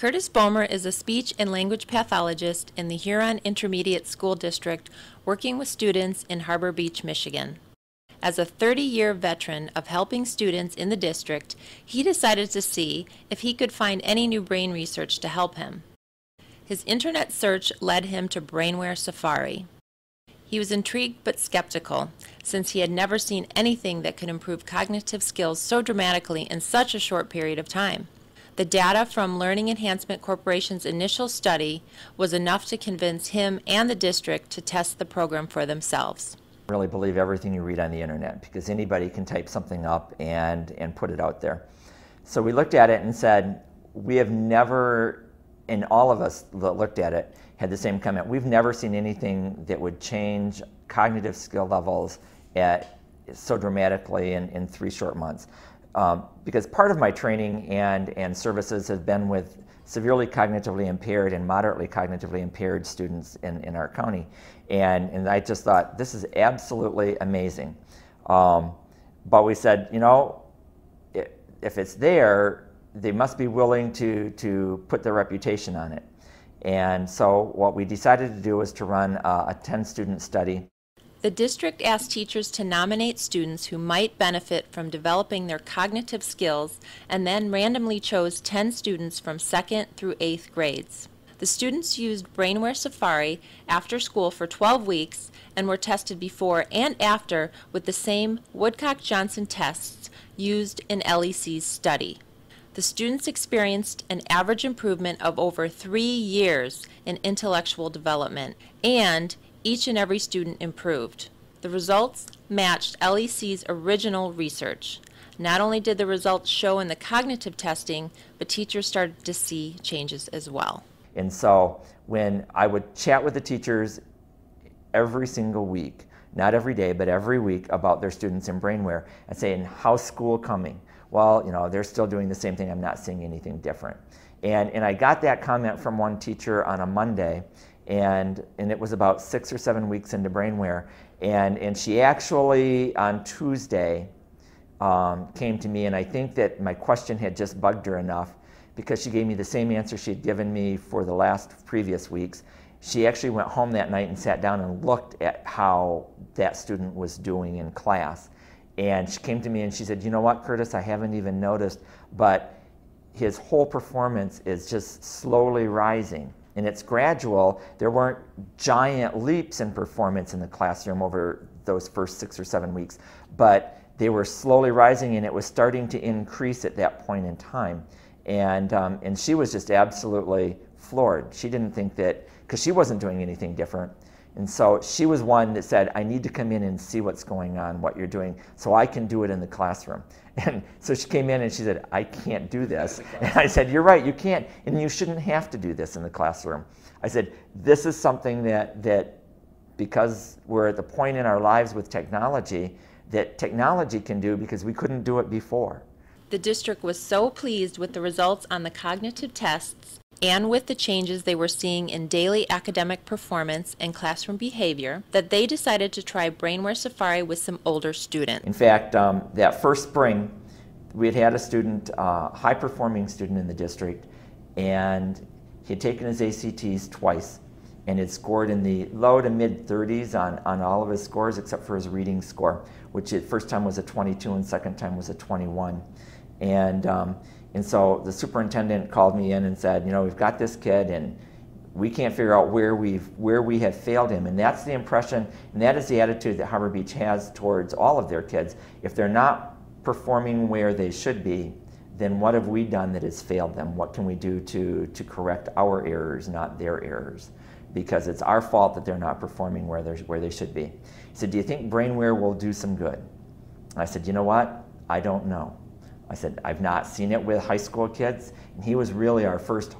Curtis Boehmer is a speech and language pathologist in the Huron Intermediate School District working with students in Harbor Beach, Michigan. As a 30-year veteran of helping students in the district, he decided to see if he could find any new brain research to help him. His internet search led him to BrainWare Safari. He was intrigued but skeptical, since he had never seen anything that could improve cognitive skills so dramatically in such a short period of time. The data from Learning Enhancement Corporation's initial study was enough to convince him and the district to test the program for themselves. Really believe everything you read on the internet, because anybody can type something up and put it out there. So we looked at it and said, we have never, and all of us that looked at it had the same comment, we've never seen anything that would change cognitive skill levels so dramatically in 3 short months. Because part of my training and services have been with severely cognitively impaired and moderately cognitively impaired students in our county. And I just thought, this is absolutely amazing. But we said, you know, if it's there, they must be willing to put their reputation on it. And so what we decided to do was to run a 10-student study. The district asked teachers to nominate students who might benefit from developing their cognitive skills and then randomly chose 10 students from 2nd through 8th grades. The students used BrainWare Safari after school for 12 weeks and were tested before and after with the same Woodcock-Johnson tests used in LEC's study. The students experienced an average improvement of over 3 years in intellectual development, and each and every student improved. The results matched LEC's original research. Not only did the results show in the cognitive testing, but teachers started to see changes as well. And so when I would chat with the teachers every single week, not every day, but every week, about their students in BrainWare, and saying, how's school coming? Well, you know, they're still doing the same thing. I'm not seeing anything different. And I got that comment from one teacher on a Monday, and it was about 6 or 7 weeks into BrainWare, and she actually on Tuesday came to me, and I think that my question had just bugged her enough, because she gave me the same answer she had given me for the last previous weeks. She actually went home that night and sat down and looked at how that student was doing in class. And she came to me and she said, you know what, Curtis, I haven't even noticed, but his whole performance is just slowly rising. And it's gradual. There weren't giant leaps in performance in the classroom over those first 6 or 7 weeks, but they were slowly rising, and it was starting to increase at that point in time. And she was just absolutely floored. She didn't think that, because she wasn't doing anything different. And so she was one that said, I need to come in and see what's going on, what you're doing, so I can do it in the classroom. And so she came in and she said, I can't do this. And I said, you're right, you can't, and you shouldn't have to do this in the classroom. I said, this is something that because we're at the point in our lives with technology, that technology can do because we couldn't do it before. The district was so pleased with the results on the cognitive tests and with the changes they were seeing in daily academic performance and classroom behavior that they decided to try BrainWare Safari with some older students. In fact, that first spring, we had a student, high-performing student in the district, and he had taken his ACTs twice and had scored in the low to mid-30s on all of his scores except for his reading score, which at first time was a 22 and second time was a 21. And so the superintendent called me in and said, you know, we've got this kid and we can't figure out where we have failed him. And that's the impression, and that is the attitude that Harbor Beach has towards all of their kids. If they're not performing where they should be, then what have we done that has failed them? What can we do to correct our errors, not their errors? Because it's our fault that they're not performing where they should be. He said, do you think BrainWare will do some good? I said, you know what? I don't know. I said, I've not seen it with high school kids, and he was really our first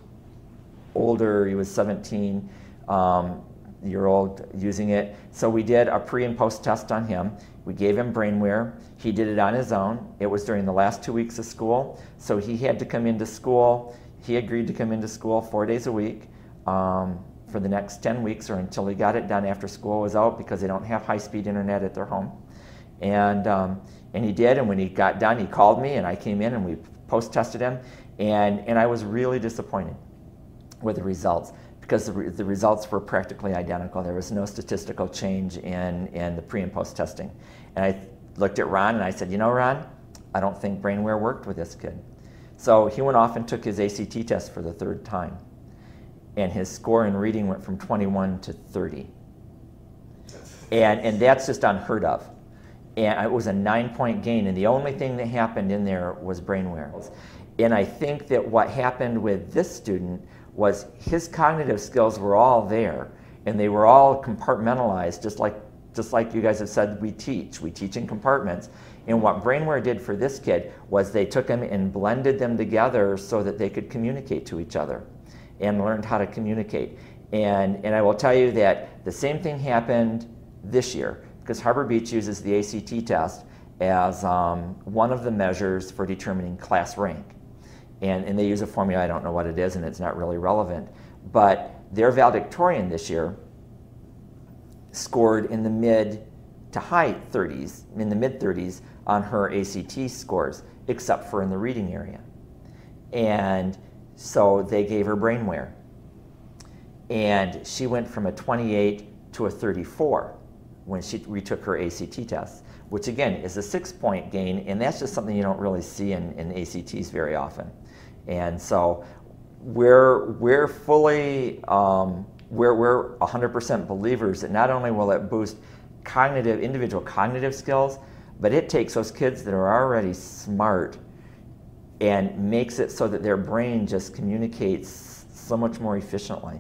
older, he was 17-year-old using it. So we did a pre and post test on him. We gave him BrainWare. He did it on his own. It was during the last 2 weeks of school, so he had to come into school. He agreed to come into school 4 days a week for the next 10 weeks or until he got it done after school was out, because they don't have high-speed internet at their home. And he did, and when he got done, he called me, and I came in and we post-tested him, and I was really disappointed. with the results, because the results were practically identical. There was no statistical change in the pre and post testing. And I looked at Ron and I said, you know, Ron, I don't think BrainWare worked with this kid. So he went off and took his ACT test for the 3rd time. And his score in reading went from 21 to 30. And that's just unheard of. And it was a 9-point gain, and the only thing that happened in there was BrainWare. And I think that what happened with this student was his cognitive skills were all there, and they were all compartmentalized, just like you guys have said we teach. We teach in compartments. And what BrainWare did for this kid was they took them and blended them together so that they could communicate to each other and learned how to communicate. And I will tell you that the same thing happened this year, because Harbor Beach uses the ACT test as one of the measures for determining class rank. And they use a formula, I don't know what it is, and it's not really relevant. But their valedictorian this year scored in the mid to high 30s, in the mid 30s on her ACT scores, except for in the reading area. And so they gave her BrainWare. And she went from a 28 to a 34 when she retook her ACT test, which again is a 6-point gain, and that's just something you don't really see in ACTs very often. And so we're fully, we're 100% believers that not only will it boost individual cognitive skills, but it takes those kids that are already smart and makes it so that their brain just communicates so much more efficiently.